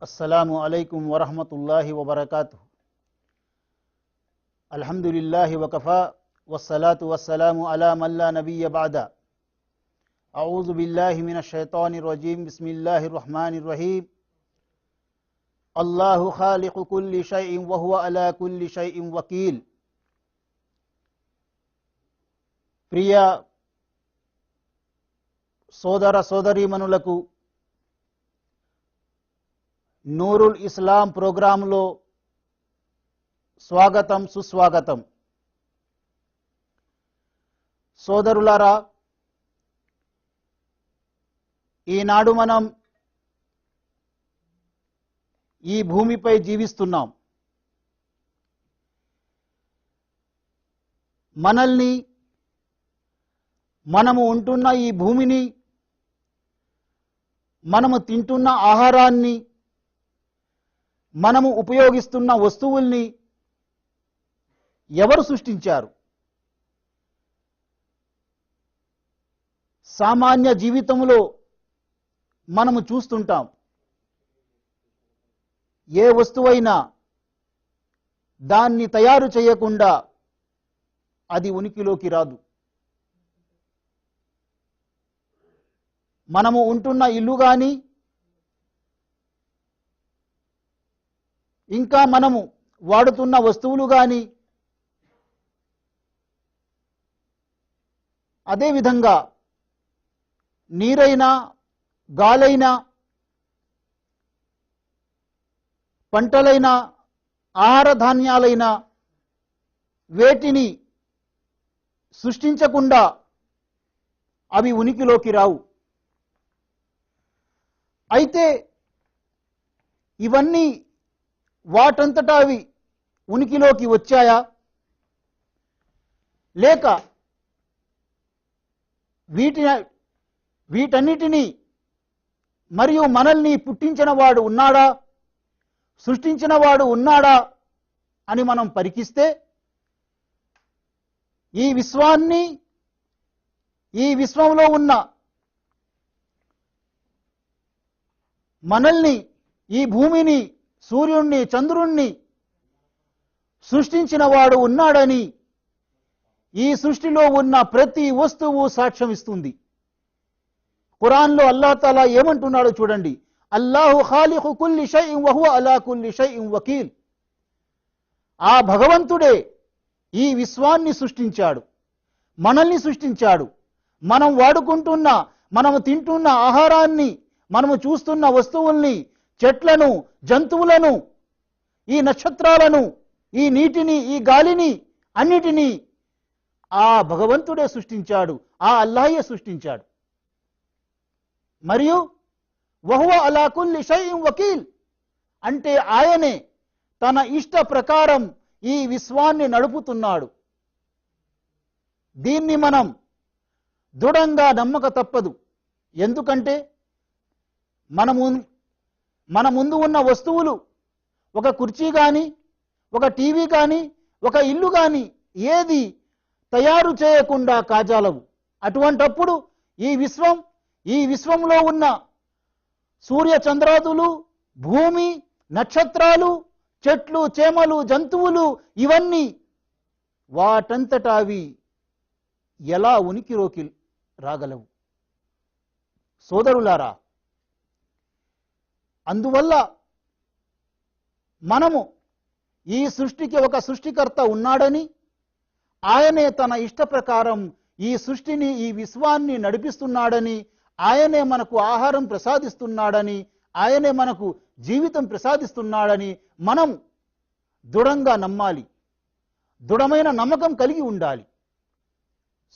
अस्सलामु अलैकुम वरहमतुल्लाहि वबरकातुहु। अल्हम्दुलिल्लाहि वकफा वस्सलातु वस्सलामु अला मन ला नबिय्य बअदा। अऊज़ु बिल्लाहि मिनश शैतानिर रजीम। बिस्मिल्लाहिर रहमानिर रहीम। अल्लाहु खालिक़ु कुल्लि शैइन व हुवा अला कुल्लि शैइन वकील। ప్రియ సోదర సోదరీమణులకు నూరుల్ ఇస్లాం ప్రోగ్రాంలో స్వాగతం సుస్వాగతం. సోదరులారా, ఈనాడు మనం ఈ భూమిపై జీవిస్తున్నాం. మనల్ని, మనము ఉంటున్న ఈ భూమిని, మనము తింటున్న ఆహారాన్ని, మనము ఉపయోగిస్తున్న వస్తువుల్ని ఎవరు సృష్టించారు? సామాన్య జీవితంలో మనము చూస్తుంటాం, ఏ వస్తువైనా దాన్ని తయారు చేయకుండా అది ఉనికిలోకి రాదు. మనము ఉంటున్న ఇల్లు కానీ, ఇంకా మనము వాడుతున్న వస్తువులు కానీ, అదేవిధంగా నీరైనా, గాలైనా, పంటలైనా, ఆహార ధాన్యాలైనా వేటిని సృష్టించకుండా అవి ఉనికిలోకి రావు. అయితే ఇవన్నీ వాటంతటా అవి ఉనికిలోకి వచ్చాయా, లేక వీటన్నిటినీ మరియు మనల్ని పుట్టించిన వాడు ఉన్నాడా, సృష్టించిన వాడు ఉన్నాడా అని మనం పరికిస్తే ఈ విశ్వాన్ని, ఈ విశ్వంలో ఉన్న మనల్ని, ఈ భూమిని, సూర్యుణ్ణి, చంద్రుణ్ణి సృష్టించిన వాడు ఉన్నాడని ఈ సృష్టిలో ఉన్న ప్రతి వస్తువు సాక్ష్యం ఇస్తుంది. ఖురాన్లో అల్లాహ్ తాలా ఏమంటున్నాడో చూడండి. అల్లాహు ఖాలిఖు కుల్లి షైఇన్ వ హువ అలా కుల్లి షైఇన్ వకీల్. ఆ భగవంతుడే ఈ విశ్వాన్ని సృష్టించాడు, మనల్ని సృష్టించాడు. మనం వాడుకుంటున్న, మనము తింటున్న ఆహారాన్ని, మనము చూస్తున్న వస్తువుల్ని, చెట్లను, జంతువులను, ఈ నక్షత్రాలను, ఈ నీటిని, ఈ గాలిని, అన్నిటినీ ఆ భగవంతుడే సృష్టించాడు, ఆ అల్లాహే సృష్టించాడు. మరియు వహువ అలా కుల్లి షైఇన్ వకీల్ అంటే ఆయనే తన ఇష్ట ప్రకారం ఈ విశ్వాన్ని నడుపుతున్నాడు. దీన్ని మనం దృఢంగా నమ్మక తప్పదు. ఎందుకంటే మన ముందు ఉన్న వస్తువులు, ఒక కుర్చీ కానీ, ఒక టీవీ కానీ, ఒక ఇల్లు కానీ ఏది తయారు చేయకుండా కాజాలవు. అటువంటప్పుడు ఈ విశ్వంలో ఉన్న సూర్య చంద్రాదులు, భూమి, నక్షత్రాలు, చెట్లు, చేమలు, జంతువులు ఇవన్నీ వాటంతటా అవి ఎలా ఉనికిలోకి రాగలవు? సోదరులారా, అందువల్ల మనము ఈ సృష్టికి ఒక సృష్టికర్త ఉన్నాడని, ఆయనే తన ఇష్ట ప్రకారం ఈ సృష్టిని, ఈ విశ్వాన్ని నడిపిస్తున్నాడని, ఆయనే మనకు ఆహారం ప్రసాదిస్తున్నాడని, ఆయనే మనకు జీవితం ప్రసాదిస్తున్నాడని మనం దృఢంగా నమ్మాలి, దృఢమైన నమ్మకం కలిగి ఉండాలి.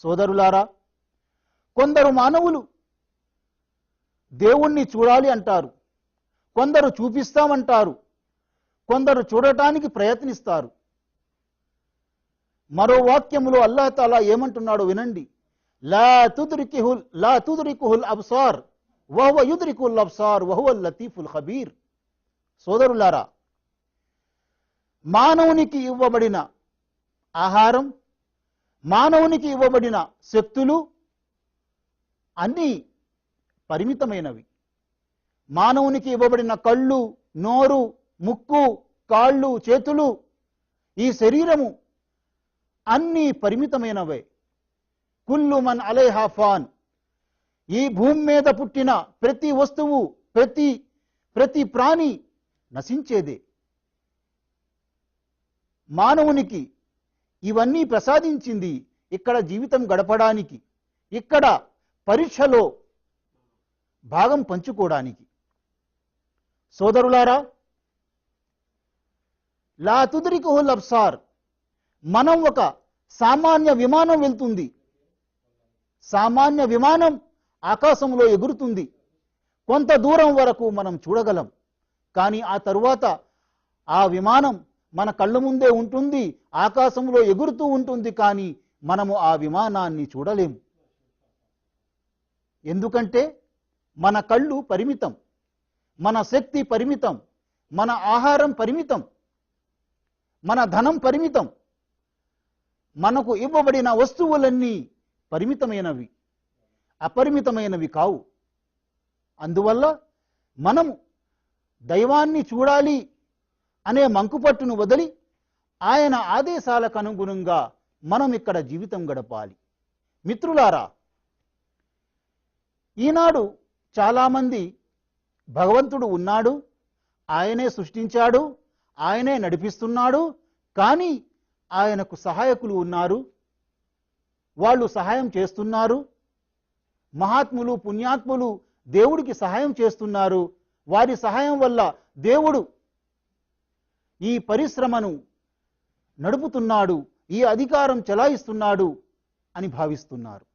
సోదరులారా, కొందరు మానవులు దేవుణ్ణి చూడాలి అంటారు, కొందరు చూపిస్తామంటారు, కొందరు చూడటానికి ప్రయత్నిస్తారు. మరో వాక్యములో అల్లాహ్ తాలా ఏమంటున్నాడో వినండి. లా తుద్రికుహుల్ అబ్సార్ వహువ యుద్రికుల్ అబ్సార్ వహువల్ లతీఫుల్ ఖబీర్. సోదరులారా, మానవునికి ఇవ్వబడిన ఆహారం, మానవునికి ఇవ్వబడిన శక్తులు అన్నీ పరిమితమైనవి. మానవునికి ఇవ్వబడిన కళ్ళు, నోరు, ముక్కు, కాళ్ళు, చేతులు, ఈ శరీరము అన్నీ పరిమితమైనవే. కుల్లు మన్ అలైహా ఫాన్. ఈ భూమి మీద పుట్టిన ప్రతి వస్తువు, ప్రతి ప్రాణి నశించేదే. మానవునికి ఇవన్నీ ప్రసాదించింది ఇక్కడ జీవితం గడపడానికి, ఇక్కడ పరీక్షలో భాగం పంచుకోవడానికి. సోదరులారా, లా తుద్రికుహుల్ అబ్సార్. మనం ఒక సామాన్య విమానం వెళ్తుంది, సామాన్య విమానం ఆకాశంలో ఎగురుతుంది. కొంత దూరం వరకు మనం చూడగలం, కానీ ఆ తరువాత ఆ విమానం మన కళ్ళ ముందే ఉంటుంది, ఆకాశంలో ఎగురుతూ ఉంటుంది, కానీ మనము ఆ విమానాన్ని చూడలేము. ఎందుకంటే మన కళ్ళు పరిమితం, మన శక్తి పరిమితం, మన ఆహారం పరిమితం, మన ధనం పరిమితం, మనకు ఇవ్వబడిన వస్తువులన్నీ పరిమితమైనవి, అపరిమితమైనవి కావు. అందువల్ల మనము దైవాన్ని చూడాలి అనే మంకుపట్టును వదిలి ఆయన ఆదేశాలకు అనుగుణంగా మనం ఇక్కడ జీవితం గడపాలి. మిత్రులారా, ఈనాడు చాలామంది భగవంతుడు ఉన్నాడు, ఆయనే సృష్టించాడు, ఆయనే నడిపిస్తున్నాడు, కానీ ఆయనకు సహాయకులు ఉన్నారు, వాళ్ళు సహాయం చేస్తున్నారు. మహాత్ములు, పుణ్యాత్ములు దేవుడికి సహాయం చేస్తున్నారు. వారి సహాయం వల్ల దేవుడు ఈ పరిశ్రమను నడుపుతున్నాడు, ఈ అధికారం చెలాయిస్తున్నాడు అని భావిస్తున్నారు.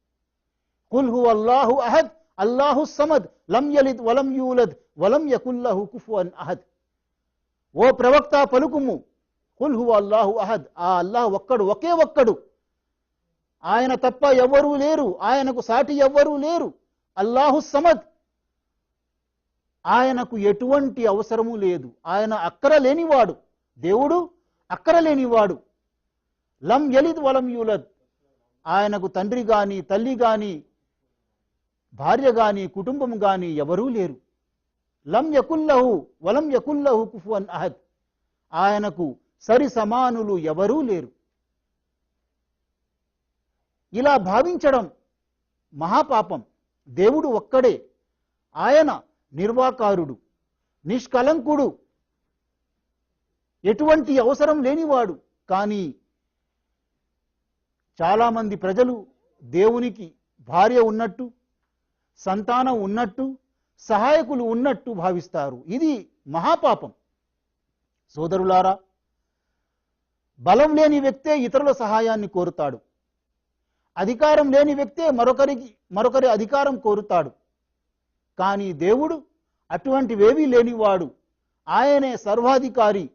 కుల్ హువల్లాహు అహద్ అల్లాహు సమద్ లం యలిద్ వలం యూలద్ వలం యకుల్ లహు కుఫువన్ అహద్. ఓ ప్రవక్త పలుకుము, కుల్ హువల్లాహు అహద్, ఆ అల్లాహ్ ఒక్కడు, ఒకే ఒక్కడు, ఆయన తప్ప ఎవ్వరూ లేరు, ఆయనకు సాటి ఎవ్వరూ లేరు. అల్లాహు సమద్, ఆయనకు ఎటువంటి అవసరము లేదు, ఆయన అక్కర లేనివాడు, దేవుడు అక్కర లేనివాడు. లం యలిద్ వలం యూలద్, ఆయనకు తండ్రి గాని, తల్లి గాని, భార్య గాని, కుటుంబం గాని ఎవరూ లేరు. లం యకుల్లహు వలం యకుల్లహు కుఫువన్ అహద్, ఆయనకు సరి సమానులు ఎవరూ లేరు. ఇలా భావించడం మహాపాపం. దేవుడు ఒక్కడే, ఆయన నిర్వాకారుడు, నిష్కలంకుడు, ఎటువంటి అవసరం లేనివాడు. కానీ చాలామంది ప్రజలు దేవునికి భార్య ఉన్నట్టు, సంతానం ఉన్నట్టు, సహాయకులు ఉన్నట్టు భావిస్తారు. ఇది మహాపాపం. సోదరులారా, బలం లేని వ్యక్తే ఇతరుల సహాయాన్ని కోరుతాడు, అధికారం లేని వ్యక్తే మరొకరి అధికారం కోరుతాడు. కానీ దేవుడు అటువంటివేవీ లేనివాడు, ఆయనే సర్వాధికారి.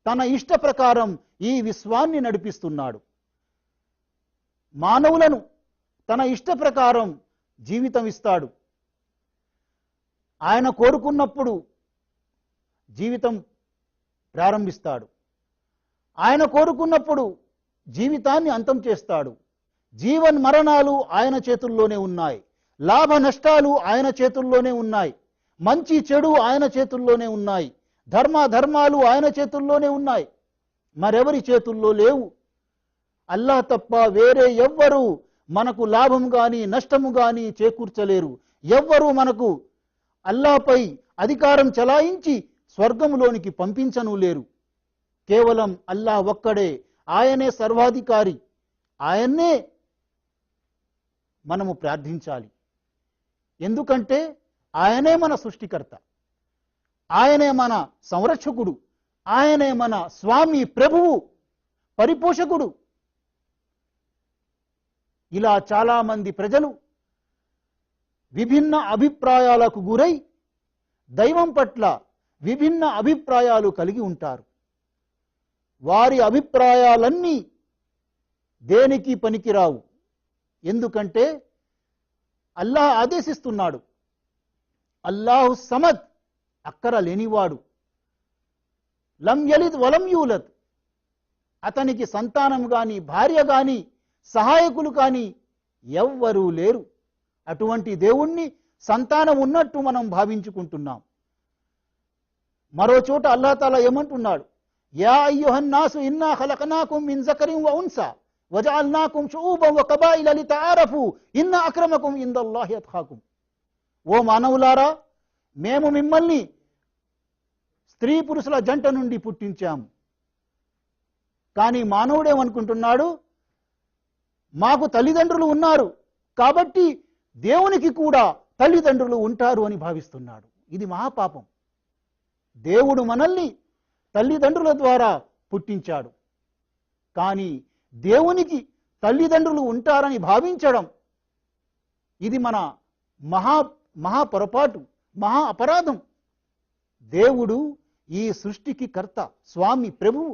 తన ఇష్ట ప్రకారం ఈ విశ్వాన్ని నడిపిస్తున్నాడు. మానవులను తన ఇష్ట ప్రకారం జీవితం ఇస్తాడు. ఆయన కోరుకున్నప్పుడు జీవితం ప్రారంభిస్తాడు, ఆయన కోరుకున్నప్పుడు జీవితాన్ని అంతం చేస్తాడు. జీవన్ మరణాలు ఆయన చేతుల్లోనే ఉన్నాయి, లాభ నష్టాలు ఆయన చేతుల్లోనే ఉన్నాయి, మంచి చెడు ఆయన చేతుల్లోనే ఉన్నాయి, ధర్మాలు ఆయన చేతుల్లోనే ఉన్నాయి, మరెవరి చేతుల్లో లేవు. అల్లాహ్ తప్ప వేరే ఎవ్వరూ మనకు లాభం గాని నష్టము గాని చేకూర్చలేరు. ఎవ్వరూ మనకు అల్లాహ్పై అధికారం చలాయించి స్వర్గంలోనికి పంపించను లేరు. కేవలం అల్లాహ్ ఒక్కడే, ఆయనే సర్వాధికారి, ఆయన్నే మనము ప్రార్థించాలి. ఎందుకంటే ఆయనే మన సృష్టికర్త, ఆయనే మన సంరక్షకుడు, ఆయనే మన స్వామి, ప్రభువు, పరిపోషకుడు. ఇలా చాలామంది ప్రజలు విభిన్న అభిప్రాయాలకు గురై దైవం పట్ల విభిన్న అభిప్రాయాలు కలిగి ఉంటారు. వారి అభిప్రాయాలన్నీ దేనికి పనికిరావు. ఎందుకంటే అల్లాహ్ ఆదేశిస్తున్నాడు, అల్లాహు సమద్, అక్కర లేనివాడు, లం యలిద్ వలం యూలద్, అతనికి సంతానం గాని, భార్య గాని, సహాయకులు కాని ఎవ్వరూ లేరు. అటువంటి దేవుణ్ణి సంతానం ఉన్నట్టు మనం భావించుకుంటున్నాం. మరో చోట అల్లాహ్ తాలా ఏమంటున్నాడు, యా అయ్యుహన్నాసు ఇన్నా ఖలఖనాకుం మిన్ జకరిన్ వ ఉన్సా వజఅల్నాకుం షుఊబన్ వ కబాయిల లితఆరఫు ఇన్న అక్రమకుం ఇందల్లాహి అత్ఖాకుం. ఓ మానవులారా, మేము మిమ్మల్ని స్త్రీ పురుషుల జంట నుండి పుట్టించాము. కానీ మానవుడేమనుకుంటున్నాడు, మాకు తల్లిదండ్రులు ఉన్నారు కాబట్టి దేవునికి కూడా తల్లిదండ్రులు ఉంటారు అని భావిస్తున్నాడు. ఇది మహాపాపం. దేవుడు మనల్ని తల్లిదండ్రుల ద్వారా పుట్టించాడు, కానీ దేవునికి తల్లిదండ్రులు ఉంటారని భావించడం ఇది మన మహా పొరపాటు, మహా అపరాధం. దేవుడు ఈ సృష్టికి కర్త, స్వామి, ప్రభువు.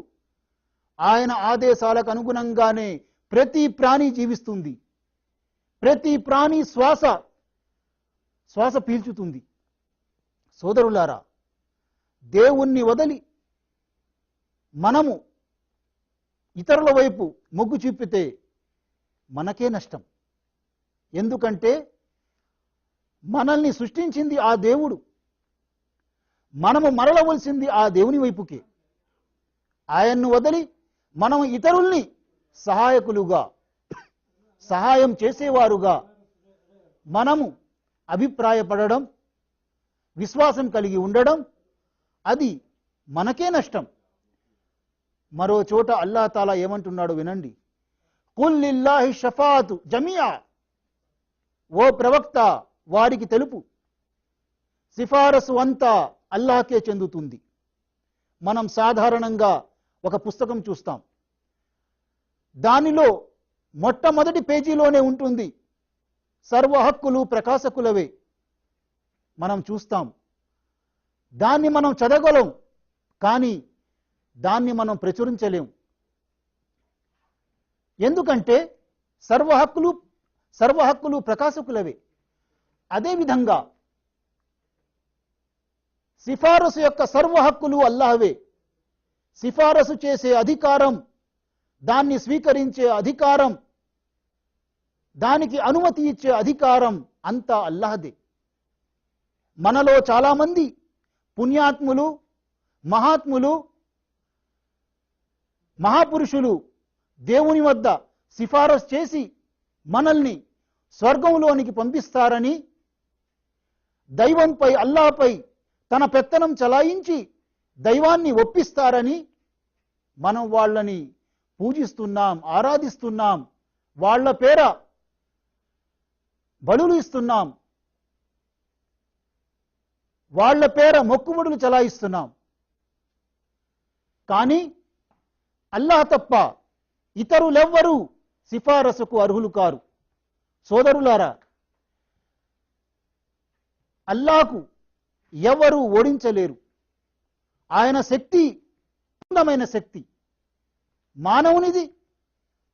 ఆయన ఆదేశాలకు అనుగుణంగానే ప్రతి ప్రాణి జీవిస్తుంది, ప్రతి ప్రాణి శ్వాస పీల్చుతుంది. సోదరులారా, దేవుణ్ణి వదిలి మనము ఇతరుల వైపు మొగ్గు చూపితే మనకే నష్టం. ఎందుకంటే మనల్ని సృష్టించింది ఆ దేవుడు, మనము మరలవలసింది ఆ దేవుని వైపుకే. ఆయన్ను వదిలి మనం ఇతరుల్ని సహాయకులుగా, సహాయం చేసేవారుగా మనము అభిప్రాయపడడం, విశ్వాసం కలిగి ఉండడం, అది మనకే నష్టం. మరో చోట అల్లాహ్ తాలా ఏమంటున్నాడు వినండి, కుల్ లిల్లాహి షఫాఅతు జమియా. ఓ ప్రవక్త, వారికి తెలుపు, సిఫారసు అంతా అల్లాహకే చెందుతుంది. మనం సాధారణంగా ఒక పుస్తకం చూస్తాం, దానిలో మొట్టమొదటి పేజీలోనే ఉంటుంది సర్వ హక్కులు ప్రకాశకులవే. మనం చూస్తాం, దాన్ని మనం చదవగలం, కానీ దాన్ని మనం ప్రచురించలేం. ఎందుకంటే సర్వ హక్కులు ప్రకాశకులవే. అదేవిధంగా సిఫారసు యొక్క సర్వ హక్కులు అల్లాహవే. సిఫారసు చేసే అధికారం, దాన్ని స్వీకరించే అధికారం, దానికి అనుమతి ఇచ్చే అధికారం అంతా అల్లాహదే. మనలో చాలామంది పుణ్యాత్ములు, మహాత్ములు, మహాపురుషులు దేవుని వద్ద సిఫారసు చేసి మనల్ని స్వర్గంలోనికి పంపిస్తారని, దైవంపై, అల్లాహపై తన పెత్తనం చలాయించి దైవాన్ని ఒప్పిస్తారని మనం వాళ్ళని పూజిస్తున్నాం, ఆరాధిస్తున్నాం, వాళ్ళ పేర బలులు ఇస్తున్నాం, వాళ్ళ పేర మొక్కుబడులు చలాయిస్తున్నాం. కానీ అల్లాహ్ తప్ప ఇతరులెవ్వరూ సిఫారసుకు అర్హులు కారు. సోదరులారా, అల్లాహకు ఎవరు ఓడించలేరు. ఆయన శక్తి పూర్ణమైన శక్తి, మానవునిది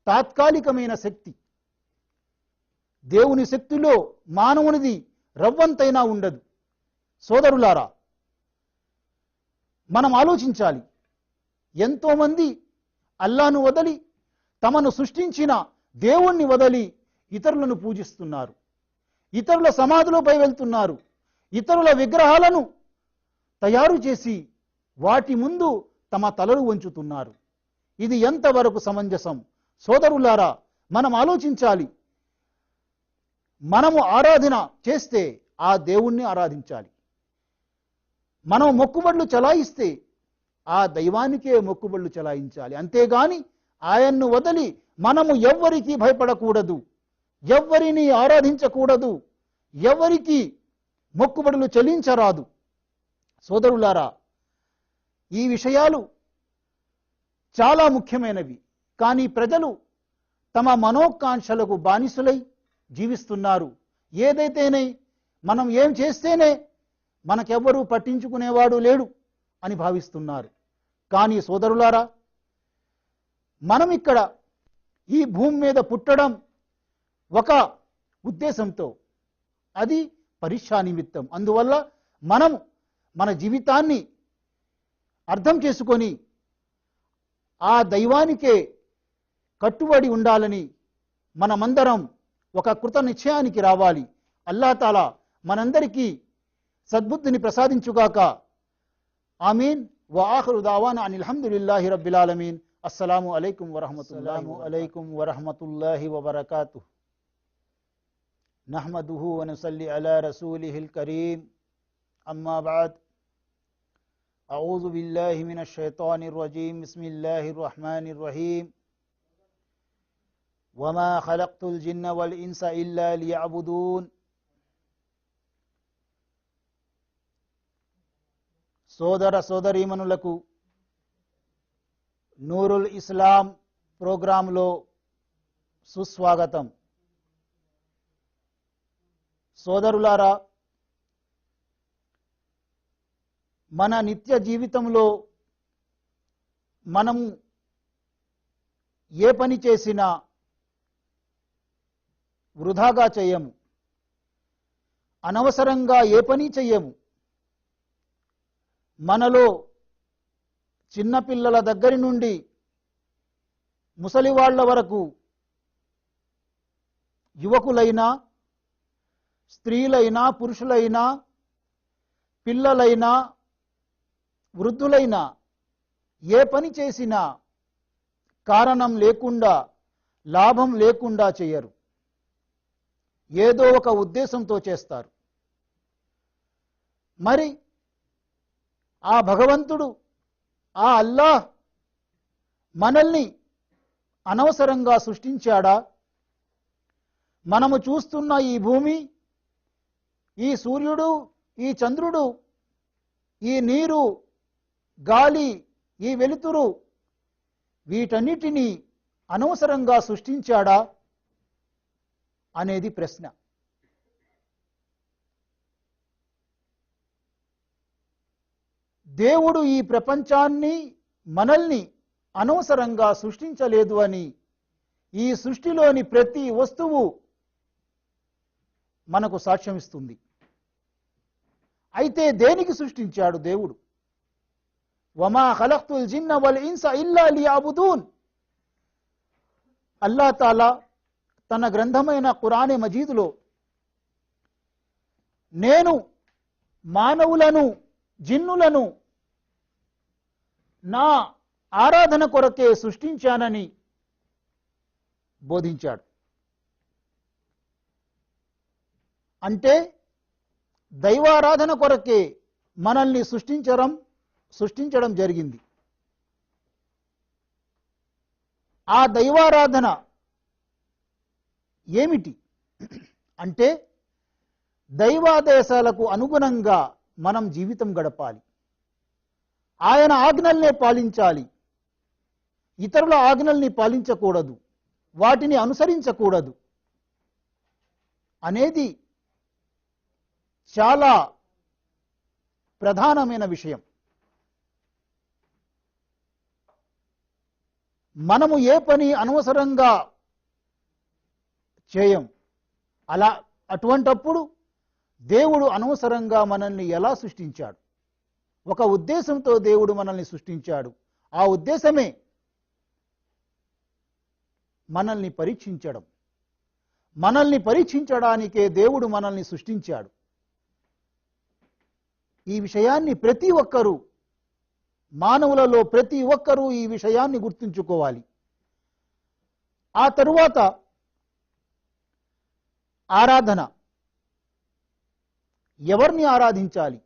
తాత్కాలికమైన శక్తి. దేవుని శక్తిలో మానవునిది రవ్వంతైనా ఉండదు. సోదరులారా, మనం ఆలోచించాలి. ఎంతోమంది అల్లాను వదలి, తమను సృష్టించిన దేవుణ్ణి వదలి ఇతరులను పూజిస్తున్నారు, ఇతరుల సమాధులపై వెళ్తున్నారు, ఇతరుల విగ్రహాలను తయారు చేసి వాటి ముందు తమ తలలు వంచుతున్నారు. ఇది ఎంతవరకు సమంజసం? సోదరులారా, మనం ఆలోచించాలి. మనము ఆరాధన చేస్తే ఆ దేవుణ్ణి ఆరాధించాలి. మనం మొక్కుబడులు చలాయిస్తే ఆ దైవానికే మొక్కుబడులు చలాయించాలి. అంతేగాని ఆయన్ను వదిలి మనము ఎవ్వరికీ భయపడకూడదు, ఎవ్వరిని ఆరాధించకూడదు, ఎవరికి మొక్కుబడులు చెల్లించరాదు. సోదరులారా, ఈ విషయాలు చాలా ముఖ్యమైనవి. కానీ ప్రజలు తమ మనోకాంక్షలకు బానిసులై జీవిస్తున్నారు. ఏదైతేనే, మనం ఏం చేస్తేనే మనకెవ్వరూ పట్టించుకునేవాడు లేడు అని భావిస్తున్నారు. కానీ సోదరులారా, మనం ఇక్కడ ఈ భూమి మీద పుట్టడం ఒక ఉద్దేశంతో, అది పరీక్షా నిమిత్తం. అందువల్ల మనం మన జీవితాన్ని అర్థం చేసుకొని ఆ దైవానికే కట్టుబడి ఉండాలని మనమందరం ఒక కృత నిశ్చయానికి రావాలి. అల్లాహ్ తాలా మనందరికీ సద్బుద్ధిని ప్రసాదించుగాక. ఆమీన్. వఆఖిరు దావానా అనిల్ హమ్దులిల్లాహి రబ్బిల్ ఆలమీన్. అస్సలాము అలైకుం వరహమతుల్లాహి వబరకాతుహు. నహ్మదుహు వ నుసల్లి అలా రసూలిహిల్ కరీం. అమ్మా బఅద్. అఊజు బిల్లాహి మినష్ షైతానిర్ రజీం. బిస్మిల్లాహిర్ రహ్మానిర్ రహీం. వమా ఖలక్తుల్ జిన్న వల్ ఇన్స ఇల్లా లియఅబుదూన్. సోదర సోదరీమణులకు నూరుల్ ఇస్లాం ప్రోగ్రాంలో సుస్వాగతం. సోదరులారా, మన నిత్య జీవితంలో మనము ఏ పని చేసినా వృధాగా చేయము, అనవసరంగా ఏ పని చెయ్యము. మనలో చిన్నపిల్లల దగ్గరి నుండి ముసలివాళ్ల వరకు, యువకులైనా స్త్రీలైనా పురుషులైనా పిల్లలైనా వృద్ధులైనా ఏ పని చేసినా కారణం లేకుండా, లాభం లేకుండా చేయరు. ఏదో ఒక ఉద్దేశంతో చేస్తారు. మరి ఆ భగవంతుడు, ఆ అల్లాహ్ మనల్ని అనవసరంగా సృష్టించాడా? మనము చూస్తున్న ఈ భూమి, ఈ సూర్యుడు, ఈ చంద్రుడు, ఈ నీరు, గాలి, ఈ వెలుతురు, వీటన్నిటినీ అనవసరంగా సృష్టించాడా అనేది ప్రశ్న. దేవుడు ఈ ప్రపంచాన్ని, మనల్ని అనవసరంగా సృష్టించలేదు అని ఈ సృష్టిలోని ప్రతి వస్తువు మనకు సాక్ష్యం ఇస్తుంది. అయితే దేనికి సృష్టించాడు దేవుడు? వమా ఖలక్తుల్ జిన్న వల్ ఇన్స ఇల్లా లియఅబుదూన్. అల్లాహ్ తాలా తన గ్రంథమైన ఖురానే మజీదులో నేను మానవులను, జిన్నులను నా ఆరాధన కొరకే సృష్టించానని బోధించాడు. అంటే దైవారాధన కొరకే మనల్ని సృష్టించడం జరిగింది. ఆ దైవారాధన ఏమిటి అంటే, దైవాదేశాలకు అనుగుణంగా మనం జీవితం గడపాలి, ఆయన ఆజ్ఞల్నే పాలించాలి, ఇతరుల ఆజ్ఞల్ని పాలించకూడదు, వాటిని అనుసరించకూడదు అనేది చాలా ప్రధానమైన విషయం. మనము ఏ పని అనవసరంగా చేయం. అటువంటప్పుడు దేవుడు అనవసరంగా మనల్ని ఎలా సృష్టించాడు? ఒక ఉద్దేశంతో దేవుడు మనల్ని సృష్టించాడు. ఆ ఉద్దేశమే మనల్ని పరీక్షించడం. మనల్ని పరీక్షించడానికే దేవుడు మనల్ని సృష్టించాడు. ఈ విషయాన్ని ప్రతి ఒక్కరూ, మానవులలో ప్రతి ఒక్కరూ ఈ విషయాన్ని గుర్తుంచుకోవాలి. ఆ తరువాత ఆరాధన. ఎవరిని ఆరాధించాలి?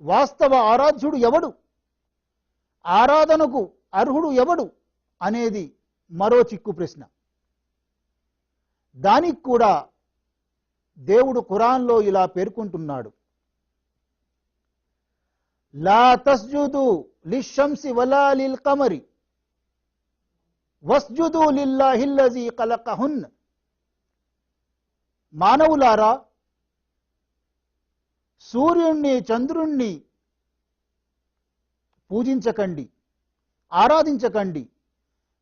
వాస్తవ ఆరాధ్యుడు ఎవడు? ఆరాధనకు అర్హుడు ఎవడు అనేది మరో చిక్కు ప్రశ్న. దానికి కూడా దేవుడు ఖురాన్లో ఇలా పేర్కొంటున్నాడు, లా తస్జుదు లిశ్శంసి వలా లిల్ కమరి వస్జుదు లిల్లాహిల్లజీ ఖలకహున్న. మానవులారా, సూర్యుణ్ణి చంద్రుణ్ణి పూజించకండి, ఆరాధించకండి,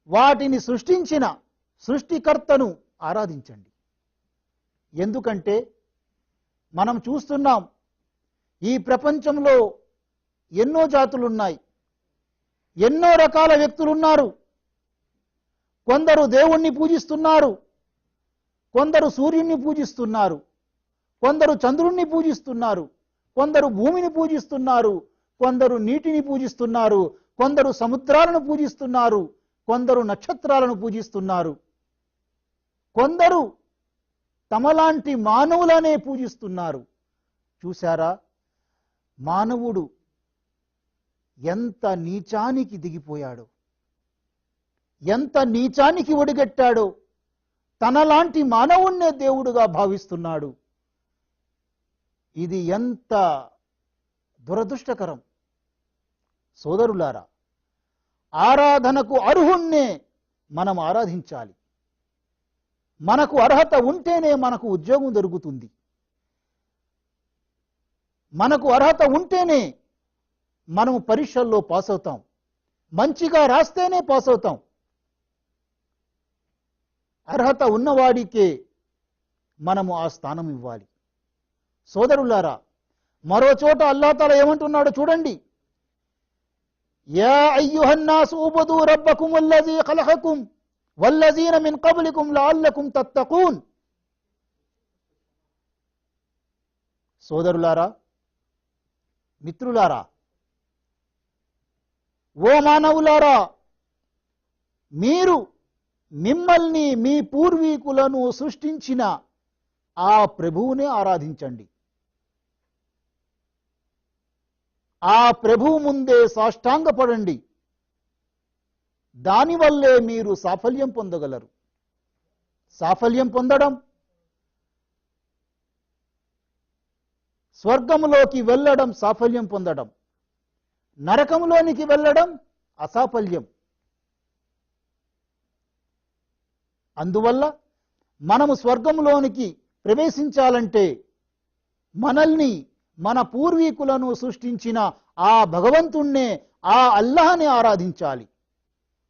వాటిని సృష్టించిన సృష్టికర్తను ఆరాధించండి. ఎందుకంటే మనం చూస్తున్నాం, ఈ ప్రపంచంలో ఎన్నో జాతులున్నాయి, ఎన్నో రకాల వ్యక్తులున్నారు. కొందరు దేవుణ్ణి పూజిస్తున్నారు, కొందరు సూర్యుణ్ణి పూజిస్తున్నారు, కొందరు చంద్రుణ్ణి పూజిస్తున్నారు, కొందరు భూమిని పూజిస్తున్నారు, కొందరు నీటిని పూజిస్తున్నారు, కొందరు సముద్రాలను పూజిస్తున్నారు, కొందరు నక్షత్రాలను పూజిస్తున్నారు, కొందరు తమలాంటి మానవులనే పూజిస్తున్నారు. చూశారా మానవుడు ఎంత నీచానికి దిగిపోయాడో, ఎంత నీచానికి ఒడిగట్టాడో. తనలాంటి మానవుణ్ణే దేవుడుగా భావిస్తున్నాడు. ఇది ఎంత దురదృష్టకరం. సోదరులారా, ఆరాధనకు అర్హుణ్ణే మనం ఆరాధించాలి. మనకు అర్హత ఉంటేనే మనకు ఉద్యోగం దొరుకుతుంది. మనకు అర్హత ఉంటేనే మనము పరీక్షల్లో పాస్ అవుతాం. మంచిగా రాస్తేనే పాస్ అవుతాం. అర్హత ఉన్నవాడికే మనము ఆ స్థానం ఇవ్వాలి. సోదరులారా, మరో చోట అల్లాహ్ తాలా ఏమంటున్నాడో చూడండి. యా అయ్యుహన్నాసు ఉబుదు రబ్బకుమ్ వల్లజీ ఖలఖకుమ్ వల్లజీన మిన్ కబ్లికుమ్ లఅల్లకుమ్ తత్తఖూన్. సోదరులారా, మిత్రులారా, ఓ మానవులారా, మీరు మిమ్మల్ని మీ పూర్వీకులను సృష్టించిన ఆ ప్రభువునే ఆరాధించండి. ఆ ప్రభువు ముందే సాష్టాంగపడండి. దానివల్లే మీరు సాఫల్యం పొందగలరు. సాఫల్యం పొందడం, స్వర్గములోకి వెళ్ళడం సాఫల్యం పొందడం, నరకములోనికి వెళ్ళడం అసాఫల్యం. అందువల్ల మనము స్వర్గంలోనికి ప్రవేశించాలంటే మనల్ని, మన పూర్వీకులను సృష్టించిన ఆ భగవంతుణ్ణే, ఆ అల్లాహ్ని ఆరాధించాలి.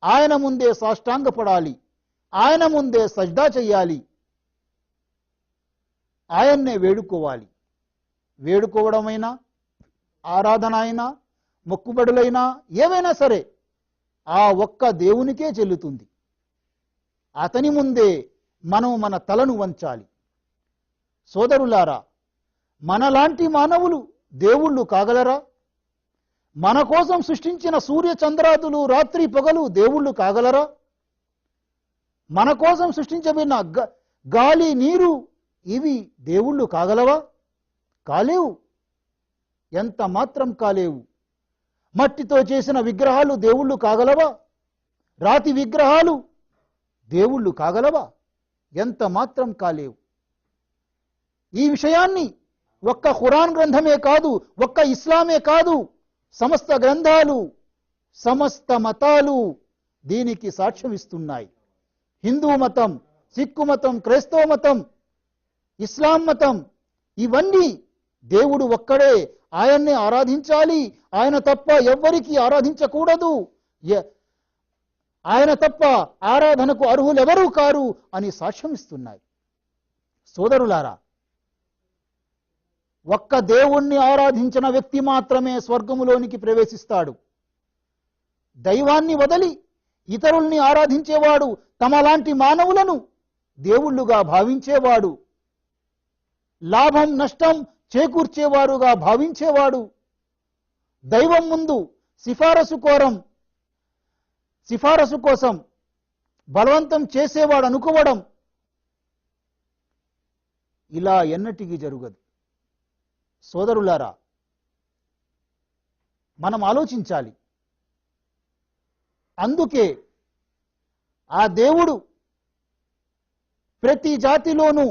ఆయన ముందే సాష్టాంగపడాలి, ఆయన ముందే సజ్దా చెయ్యాలి, ఆయన్నే వేడుకోవాలి. వేడుకోవడమైనా, ఆరాధన అయినా, మొక్కుబడులైనా ఏవైనా సరే ఆ ఒక్క దేవునికే చెల్లుతుంది. అతని ముందే మనం మన తలను వంచాలి. సోదరులారా, మనలాంటి మానవులు దేవుళ్ళు కాగలరా? మన కోసం సృష్టించిన సూర్య చంద్రాదులు, రాత్రి పగలు దేవుళ్ళు కాగలరా? మన కోసం సృష్టించబడిన గాలి, నీరు ఇవి దేవుళ్ళు కాగలవా? కాలేవు, ఎంత మాత్రం కాలేవు. మట్టితో చేసిన విగ్రహాలు దేవుళ్ళు కాగలవా? రాతి విగ్రహాలు దేవుళ్ళు కాగలవా? ఎంత మాత్రం కాలేవు. ఈ విషయాన్ని ఒక్క ఖురాన్ గ్రంథమే కాదు, ఒక్క ఇస్లామే కాదు, సమస్త గ్రంథాలు, సమస్త మతాలు దీనికి సాక్ష్యం ఇస్తున్నాయి. హిందూ మతం, సిక్కు మతం, క్రైస్తవ మతం, ఇస్లాం మతం, ఇవన్నీ దేవుడు ఒక్కడే, ఆయన్నే ఆరాధించాలి, ఆయన తప్ప ఎవ్వరికీ ఆరాధించకూడదు, ఆయన తప్ప ఆరాధనకు అర్హులెవరూ కారు అని సాక్ష్యం ఇస్తున్నాయి. సోదరులారా, ఒక్క దేవుణ్ణి ఆరాధించిన వ్యక్తి మాత్రమే స్వర్గములోనికి ప్రవేశిస్తాడు. దైవాన్ని వదలి ఇతరుల్ని ఆరాధించేవాడు, తమలాంటి మానవులను దేవుళ్ళుగా భావించేవాడు, లాభం నష్టం చేకూర్చేవారుగా భావించేవాడు, దైవం ముందు సిఫారసు కోసం బలవంతం చేసేవాడు అనుకోవడం, ఇలా ఎన్నటికీ జరగదు. సోదరులారా, మనం ఆలోచించాలి. అందుకే ఆ దేవుడు ప్రతి జాతిలోనూ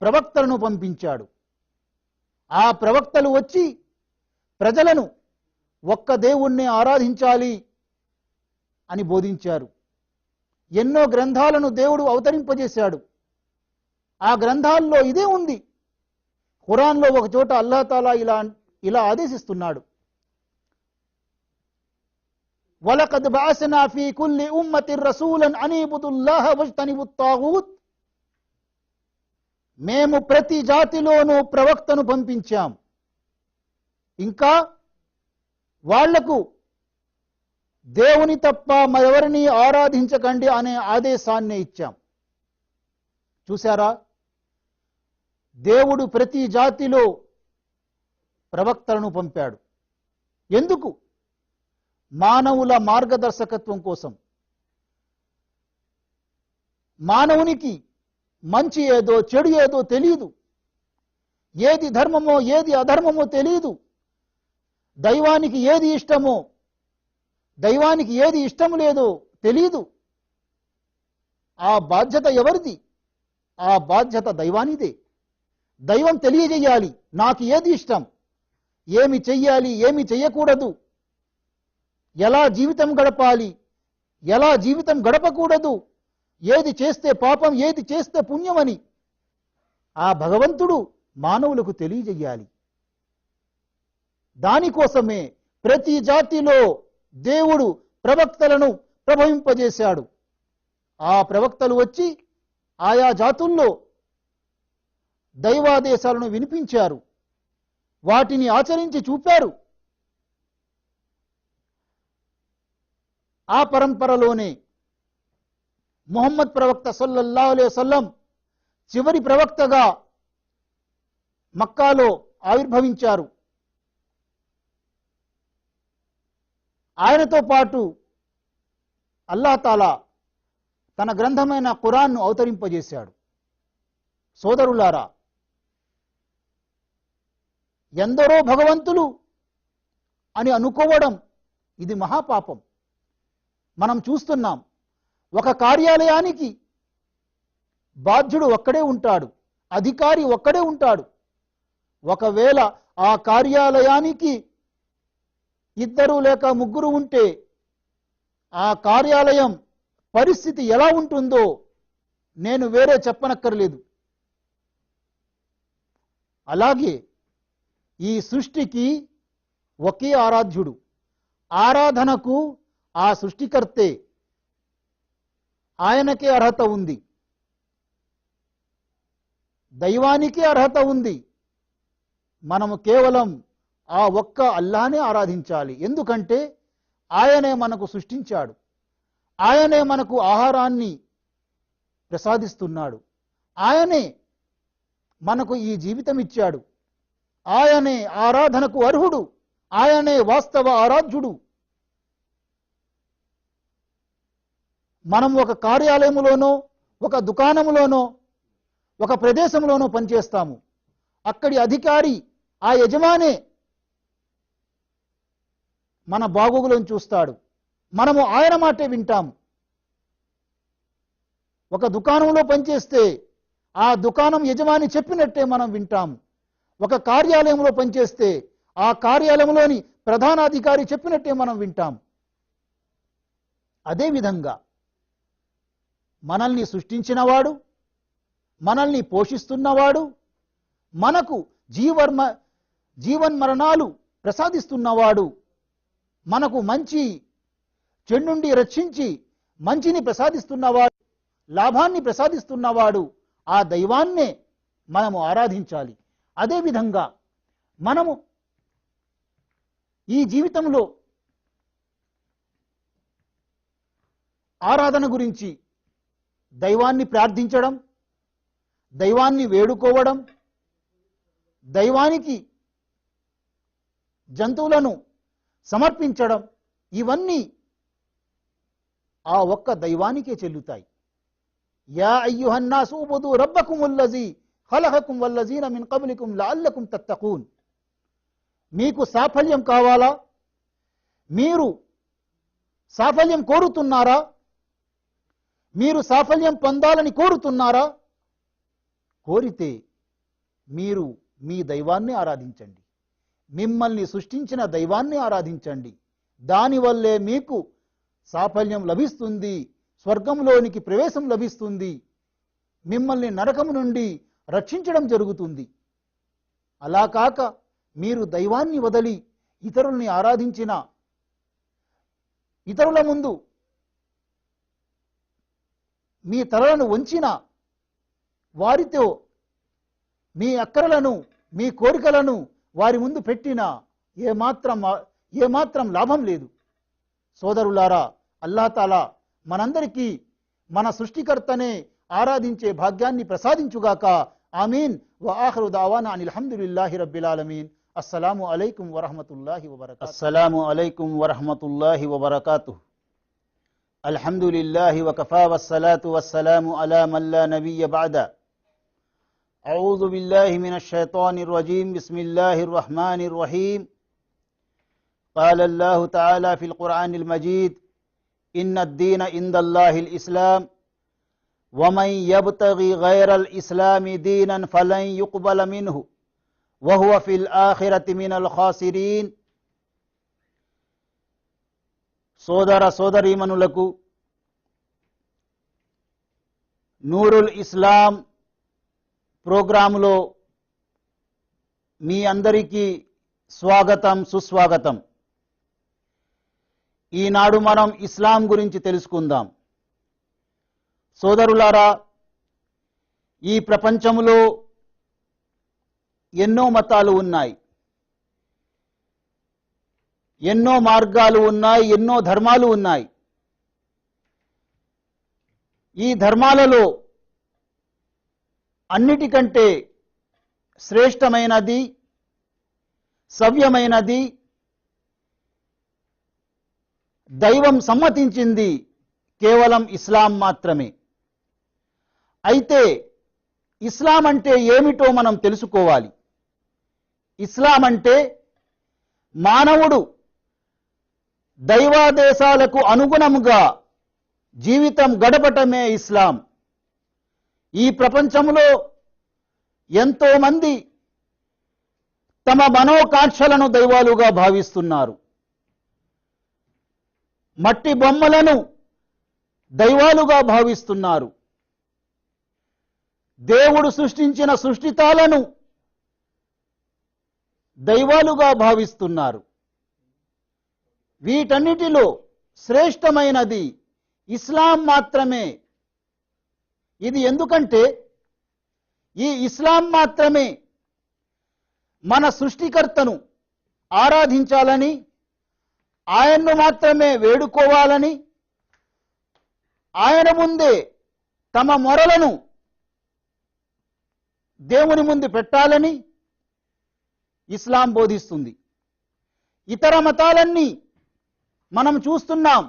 ప్రవక్తలను పంపించాడు. ఆ ప్రవక్తలు వచ్చి ప్రజలను ఒక్క దేవుణ్ణి ఆరాధించాలి అని బోధించారు. ఎన్నో గ్రంథాలను దేవుడు అవతరింపజేశాడు. ఆ గ్రంథాల్లో ఇదే ఉంది. ఖురాన్లో ఒక చోట అల్లాహ్ తాలా ఇలా ఆదేశిస్తున్నాడు. వలకద్ బఅస్నా ఫీ కుల్లి ఉమ్మతిర్ రసూలన్ అనిబుదుల్లాహ వజ్తనిబుత్ తాగూత్. మేము ప్రతి జాతిలోనూ ప్రవక్తను పంపించాం, ఇంకా వాళ్లకు దేవుని తప్ప మరెవరిని ఆరాధించకండి అనే ఆదేశాన్ని ఇచ్చాం. చూశారా, దేవుడు ప్రతి జాతిలో ప్రవక్తలను పంపాడు. ఎందుకు? మానవుల మార్గదర్శకత్వం కోసం. మానవునికి మంచి ఏదో చెడు ఏదో తెలియదు, ఏది ధర్మమో ఏది అధర్మమో తెలియదు, దైవానికి ఏది ఇష్టమో దైవానికి ఏది ఇష్టం లేదో తెలియదు. ఆ బాధ్యత ఎవరిది? ఆ బాధ్యత దైవానిదే. దైవం తెలియజేయాలి, నాకు ఏది ఇష్టం, ఏమి చెయ్యాలి, ఏమి చెయ్యకూడదు, ఎలా జీవితం గడపాలి, ఎలా జీవితం గడపకూడదు, ఏది చేస్తే పాపం ఏది చేస్తే పుణ్యమని ఆ భగవంతుడు మానవులకు తెలియజేయాలి. దానికోసమే ప్రతి జాతిలో దేవుడు ప్రవక్తలను ప్రభవింపజేశాడు. ఆ ప్రవక్తలు వచ్చి ఆయా జాతుల్లో దైవాదేశాలను వినిపించారు, వాటిని ఆచరించి చూపారు. ఆ పరంపరలోనే ముహమ్మద్ ప్రవక్త సల్లల్లాహు అలైహి వసల్లం చివరి ప్రవక్తగా మక్కాలో ఆవిర్భవించారు. ఆయనతో పాటు అల్లాహ్ తాలా తన గ్రంథమైన ఖురాన్ను అవతరింపజేశాడు. సోదరులారా, ఎందరో భగవంతులు అని అనుకోవడం ఇది మహాపాపం. మనం చూస్తున్నాం, ఒక కార్యాలయానికి బాధ్యుడు ఒక్కడే ఉంటాడు, అధికారి ఒక్కడే ఉంటాడు. ఒకవేళ ఆ కార్యాలయానికి ఇద్దరు లేక ముగ్గురు ఉంటే ఆ కార్యాలయం పరిస్థితి ఎలా ఉంటుందో నేను వేరే చెప్పనక్కర్లేదు. అలాగే ఈ సృష్టికి ఒకే ఆరాధ్యుడు, ఆరాధనకు ఆ సృష్టికర్తే, ఆయనకే అర్హత ఉంది, దైవానికి అర్హత ఉంది. మనము కేవలం ఆ ఒక్క అల్లాహనే ఆరాధించాలి. ఎందుకంటే ఆయనే మనకు సృష్టించాడు, ఆయనే మనకు ఆహారాన్ని ప్రసాదిస్తున్నాడు, ఆయనే మనకు ఈ జీవితం ఇచ్చాడు, ఆయనే ఆరాధనకు అర్హుడు, ఆయనే వాస్తవ ఆరాధ్యుడు. మనం ఒక కార్యాలయంలోనో ఒక దుకాణంలోనో ఒక ప్రదేశంలోనో పనిచేస్తాము. అక్కడి అధికారి ఆ యజమానే మన బాగోగులను చూస్తాడు, మనము ఆయన మాటే వింటాము. ఒక దుకాణంలో పనిచేస్తే ఆ దుకాణం యజమాని చెప్పినట్టే మనం వింటాము. ఒక కార్యాలయంలో పనిచేస్తే ఆ కార్యాలయంలోని ప్రధానాధికారి చెప్పినట్టే మనం వింటాం. అదేవిధంగా మనల్ని సృష్టించినవాడు, మనల్ని పోషిస్తున్నవాడు, మనకు జీవన్మరణాలు ప్రసాదిస్తున్నవాడు, మనకు మంచి చెడు నుండి రక్షించి మంచిని ప్రసాదిస్తున్నవాడు, లాభాన్ని ప్రసాదిస్తున్నవాడు, ఆ దైవాన్నే మనము ఆరాధించాలి. అదేవిధంగా మనము ఈ జీవితంలో ఆరాధన గురించి దైవాన్ని ప్రార్థించడం, దైవాన్ని వేడుకోవడం, దైవానికి జంతువులను సమర్పించడం, ఇవన్నీ ఆ ఒక్క దైవానికే చెల్లుతాయి. యా అయ్యుహన్నాసు ఉబుదు రబ్బకుముల్లజీ ఖలఖకుం వల్లజీన మిన్ కబ్లికుం లఅల్లకుం తత్తఖూన్. మీకు సాఫల్యం కావాలా? మీరు సాఫల్యం కోరుతున్నారా? మీరు సాఫల్యం పొందాలని కోరుతున్నారా? కోరితే మీరు మీ దైవాన్ని ఆరాధించండి, మిమ్మల్ని సృష్టించిన దైవాన్ని ఆరాధించండి. దానివల్లే మీకు సాఫల్యం లభిస్తుంది, స్వర్గంలోనికి ప్రవేశం లభిస్తుంది, మిమ్మల్ని నరకం నుండి రక్షించడం జరుగుతుంది. అలా కాక మీరు దైవాన్ని వదిలి ఇతరుల్ని ఆరాధించిన, ఇతరుల ముందు మీ తలలను వంచిన, వారితో మీ అక్కరలను మీ కోరికలను వారి ముందు పెట్టినా ఏమాత్రం లాభం లేదు. సోదరులారా, అల్లాహ్ తాలా మనందరికీ మన సృష్టికర్తనే ఆరాధించే భాగ్యాన్ని ప్రసాదించుగాక. ఆమీన్. వ ఆఖిరు దావానా అనిల్ హమ్దులిల్లాహి రబ్బిల్ ఆలమీన్. అస్సలాము అలైకుం వరహమతుల్లాహి వబరకాతుహు. అస్సలాము అలైకుం వరహమతుల్లాహి వబరకాతుహు. అల్హమ్దులిల్లాహి వకఫా వస్సలాతు వస్సలాము అలా మన్ లా నబియ్య బఅద. అఊజు బిల్లాహి మినష్ షైతానిర్ రజీం. బిస్మిల్లాహిర్ రహ్మానిర్ రహీం. قال الله تعالى في القرآن المجيد إن الدين عند الله الإسلام ومن يبتغي غير الإسلام دينا فلن يقبل منه وهو في الآخرة من الخاسرين. సోదర సోదరీమణులకు నూరుల్ ఇస్లాం ప్రోగ్రాములో మీ అందరికీ స్వాగతం, సుస్వాగతం. ఈనాడు మనం ఇస్లాం గురించి తెలుసుకుందాం. సోదరులారా, ఈ ప్రపంచంలో ఎన్నో మతాలు ఉన్నాయి, ఎన్నో మార్గాలు ఉన్నాయి, ఎన్నో ధర్మాలు ఉన్నాయి. ఈ ధర్మాలలో అన్నిటికంటే శ్రేష్టమైనది, సవ్యమైనది, దైవం సమ్మతించింది కేవలం ఇస్లాం మాత్రమే. అయితే ఇస్లాం అంటే ఏమిటో మనం తెలుసుకోవాలి. ఇస్లాం అంటే మానవుడు దైవాదేశాలకు అనుగుణంగా జీవితం గడపటమే ఇస్లాం. ఈ ప్రపంచంలో ఎంతో మంది తమ మనోకాంక్షలను దైవాలుగా భావిస్తున్నారు. మట్టి బొమ్మలను దైవాలుగా భావిస్తున్నారు. దేవుడు సృష్టించిన సృష్టితాలను దైవాలుగా భావిస్తున్నారు. వీటన్నిటిలో శ్రేష్టమైనది ఇస్లాం మాత్రమే. ఇది ఎందుకంటే ఈ ఇస్లాం మాత్రమే మన సృష్టికర్తను ఆరాధించాలని, ఆయన్ను మాత్రమే వేడుకోవాలని, ఆయన ముందే తమ మొరలను దేవుని ముందు పెట్టాలని ఇస్లాం బోధిస్తుంది. ఇతర మతాలన్నీ మనం చూస్తున్నాం.